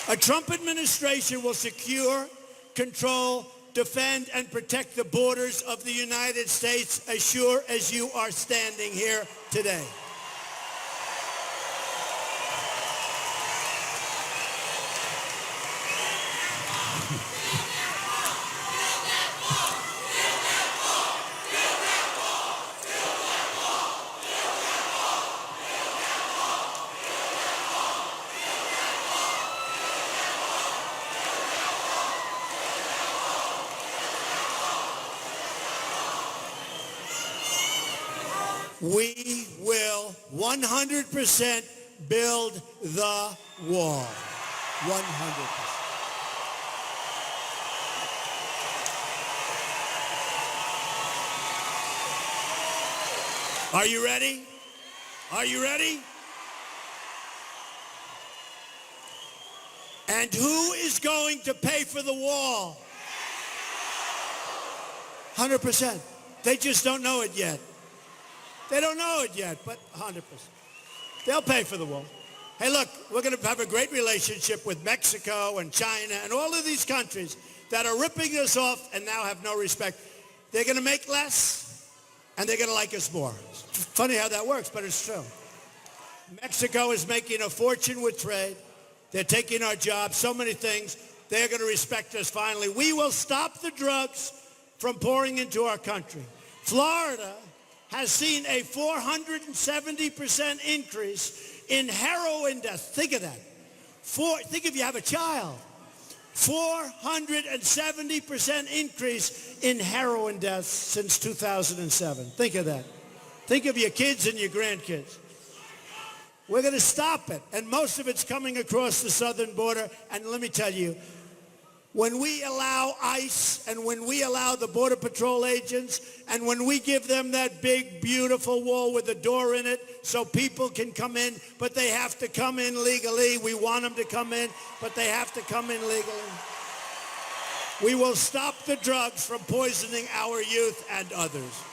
[SPEAKER 1] A Trump administration will secure, control, defend, and protect the borders of the United States as sure as you are standing here today. We will 100% build the wall. 100%. Are you ready? Are you ready? And who is going to pay for the wall? 100%. They just don't know it yet. They don't know it yet, but 100%. They'll pay for the wall. Hey, look, we're going to have a great relationship with Mexico and China and all of these countries that are ripping us off and now have no respect. They're going to make less, and they're going to like us more. It's funny how that works, but it's true. Mexico is making a fortune with trade. They're taking our jobs, so many things. They're going to respect us finally. We will stop the drugs from pouring into our country. Florida has seen a 470% increase in heroin deaths. Think of that. Think if you have a child. 470% increase in heroin deaths since 2007. Think of that. Think of your kids and your grandkids. We're going to stop it. And most of it's coming across the southern border. And let me tell you, when we allow ICE and when we allow the Border Patrol agents and when we give them that big, beautiful wall with a door in it so people can come in, but they have to come in legally. We want them to come in, but they have to come in legally. We will stop the drugs from poisoning our youth and others.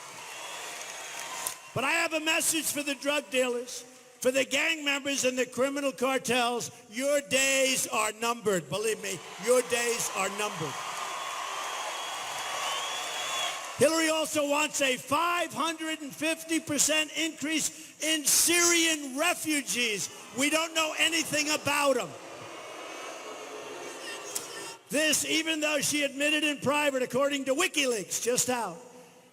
[SPEAKER 1] But I have a message for the drug dealers. For the gang members and the criminal cartels, your days are numbered. Believe me, your days are numbered. Hillary also wants a 550% increase in Syrian refugees. We don't know anything about them. This, even though she admitted in private, according to WikiLeaks just out,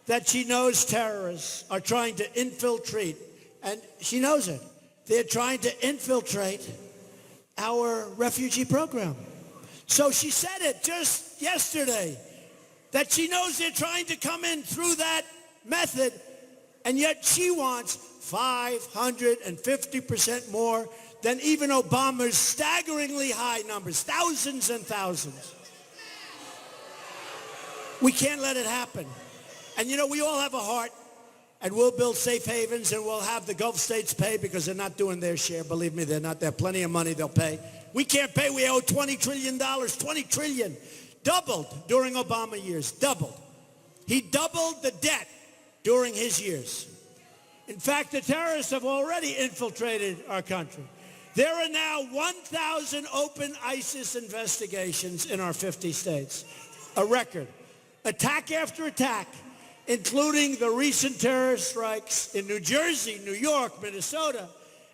[SPEAKER 1] that she knows terrorists are trying to infiltrate, and she knows it. They're trying to infiltrate our refugee program. So she said it just yesterday, that she knows they're trying to come in through that method, and yet she wants 550% more than even Obama's staggeringly high numbers, thousands and thousands. We can't let it happen. And you know, we all have a heart. And we'll build safe havens, and we'll have the Gulf states pay because they're not doing their share. Believe me, they're not. They have plenty of money they'll pay. We can't pay. We owe $20 trillion. $20 trillion. Doubled during Obama years. Doubled. He doubled the debt during his years. In fact, the terrorists have already infiltrated our country. There are now 1,000 open ISIS investigations in our 50 states. A record. Attack after attack. including the recent terrorist strikes in New Jersey, New York, Minnesota,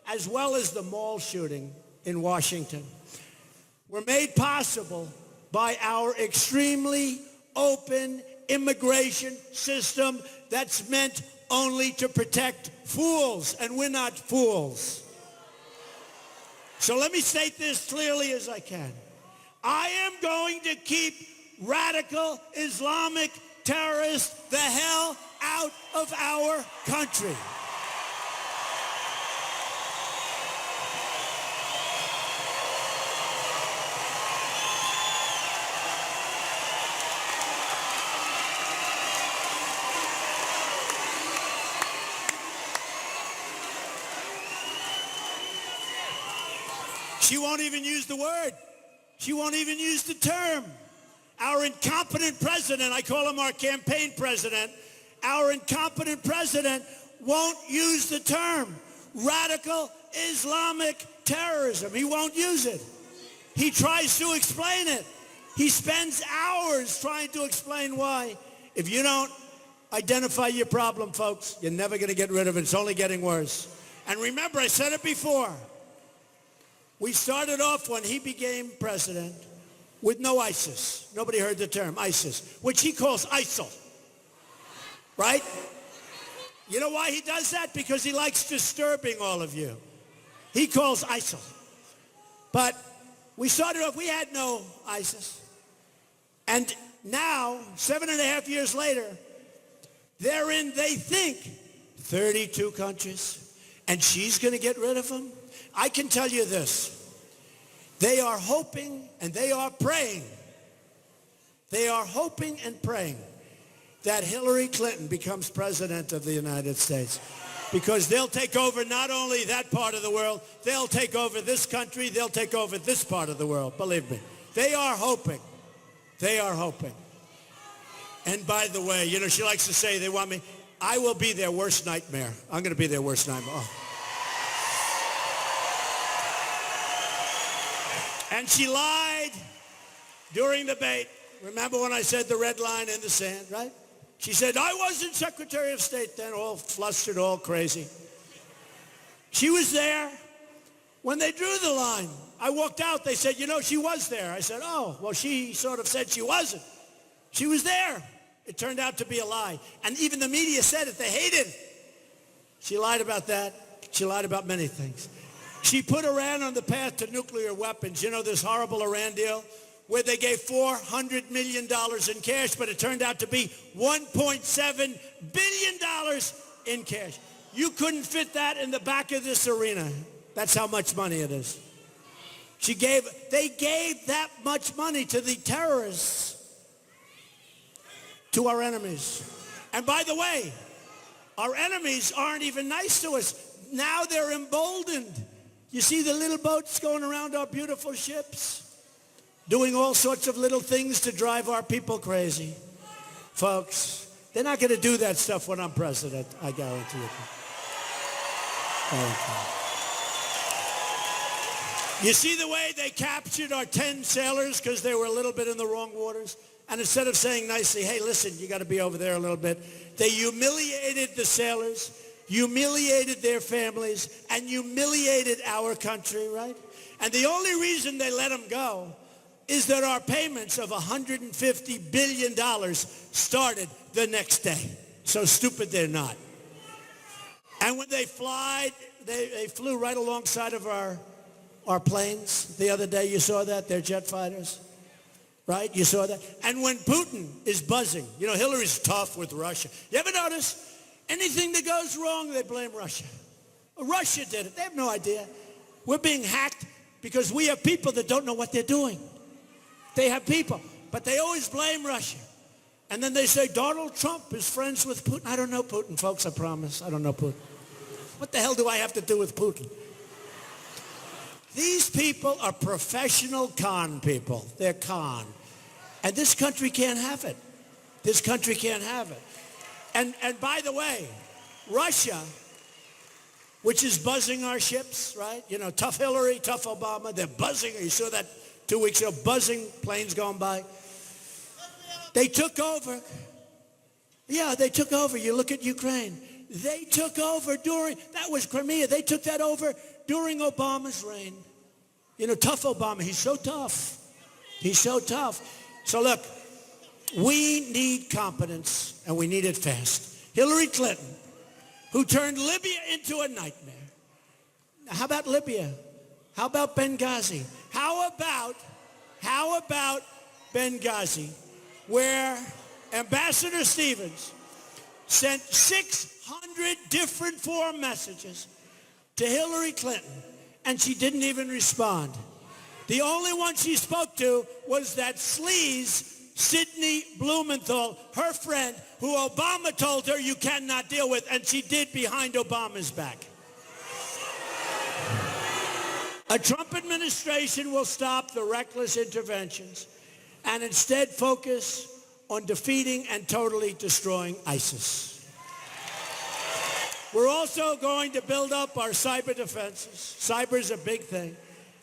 [SPEAKER 1] as well as the mall shooting in Washington, were made possible by our extremely open immigration system that's meant only to protect fools, and we're not fools. So let me state this clearly as I can. I am going to keep radical Islamic terrorists the hell out of our country. She won't even use the word. She won't even use the term. Our incompetent president, I call him our campaign president, our incompetent president won't use the term radical Islamic terrorism. He won't use it. He tries to explain it. He spends hours trying to explain why. If you don't identify your problem, folks, you're never going to get rid of it. It's only getting worse. And remember, I said it before. We started off when he became president with no ISIS. Nobody heard the term ISIS, which he calls ISIL, right? You know why he does that? Because he likes disturbing all of you. He calls ISIL. But we started off, we had no ISIS. And now, 7.5 years later, they're in, they think, 32 countries. And she's going to get rid of them? I can tell you this. They are hoping and they are praying. They are hoping and praying that Hillary Clinton becomes president of the United States. Because they'll take over not only that part of the world, they'll take over this country, they'll take over this part of the world, believe me. They are hoping. They are hoping. And by the way, you know, she likes to say they want me. I will be their worst nightmare. I'm going to be their worst nightmare. Oh. And she lied during the debate. Remember when I said the red line in the sand, right? She said, I wasn't Secretary of State then, all flustered, all crazy. She was there when they drew the line. I walked out. They said, you know, she was there. I said, oh, well, she sort of said she wasn't. She was there. It turned out to be a lie. And even the media said it. They hated it. She lied about that. She lied about many things. She put Iran on the path to nuclear weapons. You know this horrible Iran deal where they gave $400 million in cash, but it turned out to be $1.7 billion in cash. You couldn't fit that in the back of this arena. That's how much money it is. They gave that much money to the terrorists, to our enemies. And by the way, our enemies aren't even nice to us. Now they're emboldened. You see the little boats going around our beautiful ships, doing all sorts of little things to drive our people crazy. Folks, they're not going to do that stuff when I'm president, I guarantee you. You see the way they captured our 10 sailors because they were a little bit in the wrong waters? And instead of saying nicely, hey, listen, you got to be over there a little bit, they humiliated the sailors, humiliated their families, and humiliated our country, right? And the only reason they let them go is that our payments of $150 billion started the next day. So stupid they're not. And when they flew right alongside of our planes the other day. You saw that? Their jet fighters. Right? You saw that? And when Putin is buzzing, you know, Hillary's tough with Russia. You ever notice? Anything that goes wrong, they blame Russia. Russia did it. They have no idea. We're being hacked because we have people that don't know what they're doing. They have people, but they always blame Russia. And then they say, Donald Trump is friends with Putin. I don't know Putin, folks, I promise. I don't know Putin. What the hell do I have to do with Putin? These people are professional con people. They're con. And this country can't have it. This country can't have it. And by the way, Russia, which is buzzing our ships, right? You know, tough Hillary, tough Obama, they're buzzing. You saw that 2 weeks ago, buzzing, planes going by. They took over Yeah, they took over. You look at Ukraine. They took over that was Crimea. They took that over during Obama's reign. You know, tough Obama. He's so tough. He's so tough. So look, we need competence, and we need it fast. Hillary Clinton, who turned Libya into a nightmare. How about Libya? How about Benghazi? How about Benghazi, where Ambassador Stevens sent 600 different foreign messages to Hillary Clinton, and she didn't even respond. The only one she spoke to was that sleaze, Sidney Blumenthal, her friend, who Obama told her you cannot deal with, and she did behind Obama's back. A Trump administration will stop the reckless interventions and instead focus on defeating and totally destroying ISIS. We're also going to build up our cyber defenses. Cyber is a big thing.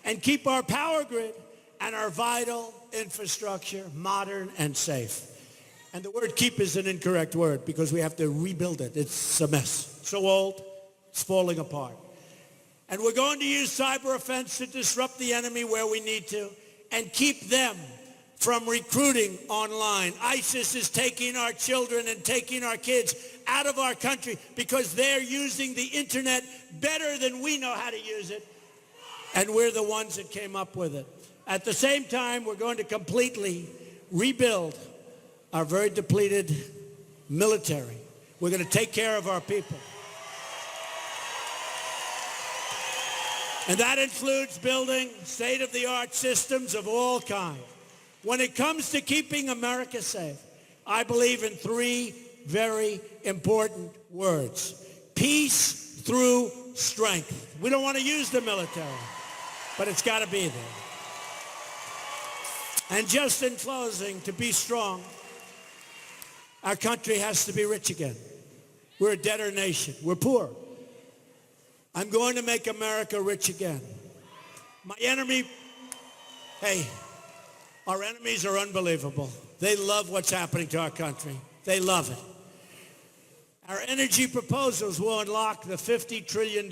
[SPEAKER 1] And keep our power grid and our vital infrastructure modern and safe. And the word keep is an incorrect word because we have to rebuild it. It's a mess. So old, it's falling apart. And we're going to use cyber offense to disrupt the enemy where we need to and keep them from recruiting online. ISIS is taking our children and taking our kids out of our country because they're using the internet better than we know how to use it. And we're the ones that came up with it. At the same time, we're going to completely rebuild our very depleted military. We're going to take care of our people. And that includes building state-of-the-art systems of all kinds. When it comes to keeping America safe, I believe in three very important words. Peace through strength. We don't want to use the military, but it's got to be there. And just in closing, to be strong, our country has to be rich again. We're a debtor nation. We're poor. I'm going to make America rich again. My enemy, our enemies are unbelievable. They love what's happening to our country. They love it. Our energy proposals will unlock the $50 trillion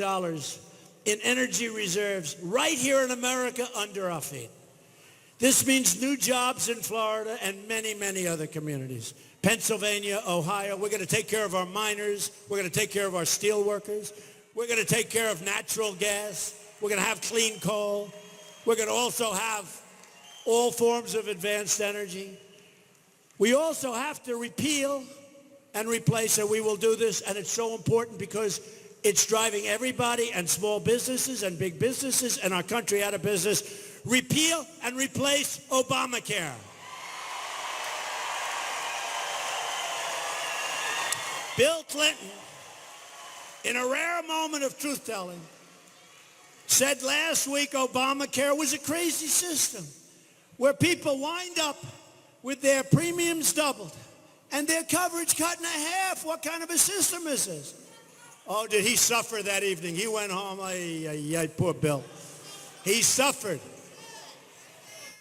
[SPEAKER 1] in energy reserves right here in America under our feet. This means new jobs in Florida and many, many other communities. Pennsylvania, Ohio. We're going to take care of our miners. We're going to take care of our steel workers. We're going to take care of natural gas. We're going to have clean coal. We're going to also have all forms of advanced energy. We also have to repeal and replace, and we will do this, and it's so important because it's driving everybody and small businesses and big businesses and our country out of business. Repeal and replace Obamacare. Bill Clinton, in a rare moment of truth-telling, said last week Obamacare was a crazy system where people wind up with their premiums doubled and their coverage cut in half. What kind of a system is this? Oh, did he suffer that evening? He went home, poor Bill. He suffered.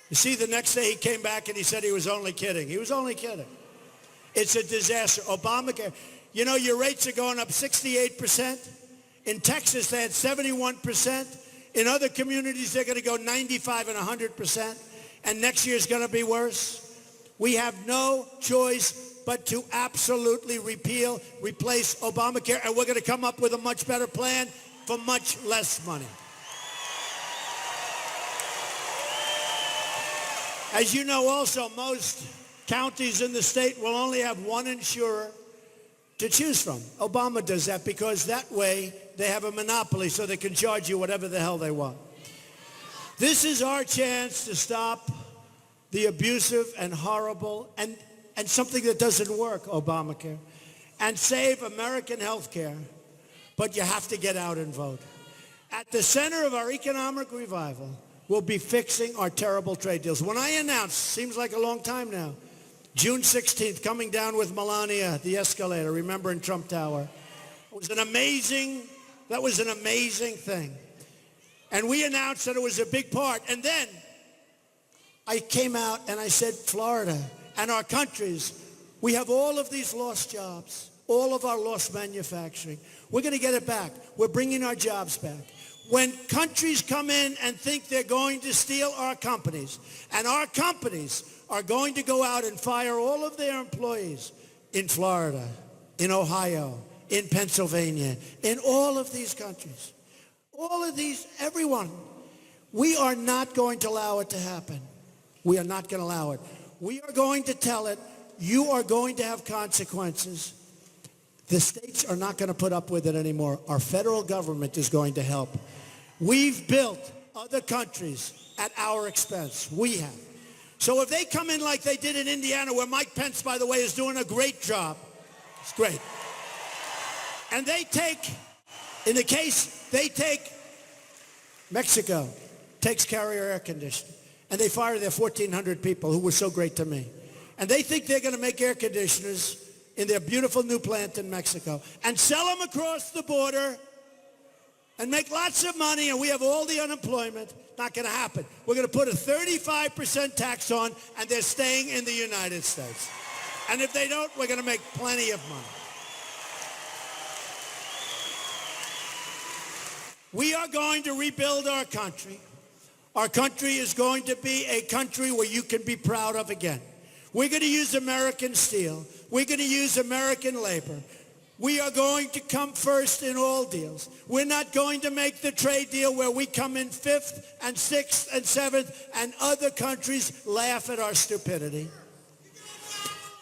[SPEAKER 1] You see, the next day he came back and he said he was only kidding. He was only kidding. It's a disaster. Obamacare, you know, your rates are going up 68%. In Texas, they had 71%. In other communities, they're going to go 95 and 100%. And next year's going to be worse. We have no choice but to absolutely repeal, replace Obamacare, and we're going to come up with a much better plan for much less money. As you know also, most counties in the state will only have one insurer to choose from. Obama does that because that way they have a monopoly so they can charge you whatever the hell they want. This is our chance to stop the abusive and horrible and something that doesn't work, Obamacare, and save American health care. But you have to get out and vote. At the center of our economic revival will be fixing our terrible trade deals. When I announced, seems like a long time now, June 16th, coming down with Melania, the escalator, remember in Trump Tower. It was an amazing thing. And we announced that it was a big part. And then I came out and I said, Florida and our countries We have all of these lost jobs, all of our lost manufacturing. We're going to get it back. We're bringing our jobs back. When countries come in and think they're going to steal our companies, and our companies are going to go out and fire all of their employees in Florida, in Ohio, in Pennsylvania, in all of these countries, all of these, everyone, we are not going to allow it to happen. We are not going to allow it. We are going to tell it, you are going to have consequences. The states are not going to put up with it anymore. Our federal government is going to help. We've built other countries at our expense. We have. So if they come in like they did in Indiana, where Mike Pence, by the way, is doing a great job. It's great. And they take, in the case, they take Mexico, takes Carrier Air Conditioning, and they fire their 1,400 people who were so great to me. And they think they're going to make air conditioners in their beautiful new plant in Mexico and sell them across the border and make lots of money, and we have all the unemployment. Not going to happen. We're going to put a 35% tax on, and they're staying in the United States. And if they don't, we're going to make plenty of money. We are going to rebuild our country. Our country is going to be a country where you can be proud of again. We're going to use American steel. We're going to use American labor. We are going to come first in all deals. We're not going to make the trade deal where we come in 5th and 6th and 7th and other countries laugh at our stupidity.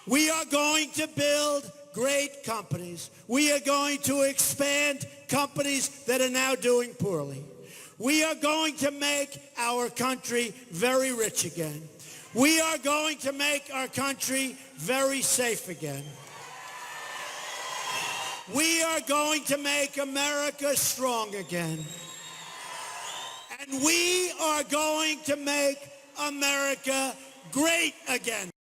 [SPEAKER 1] We are going to build great companies. We are going to expand companies that are now doing poorly. We are going to make our country very rich again. We are going to make our country very safe again. We are going to make America strong again. And we are going to make America great again.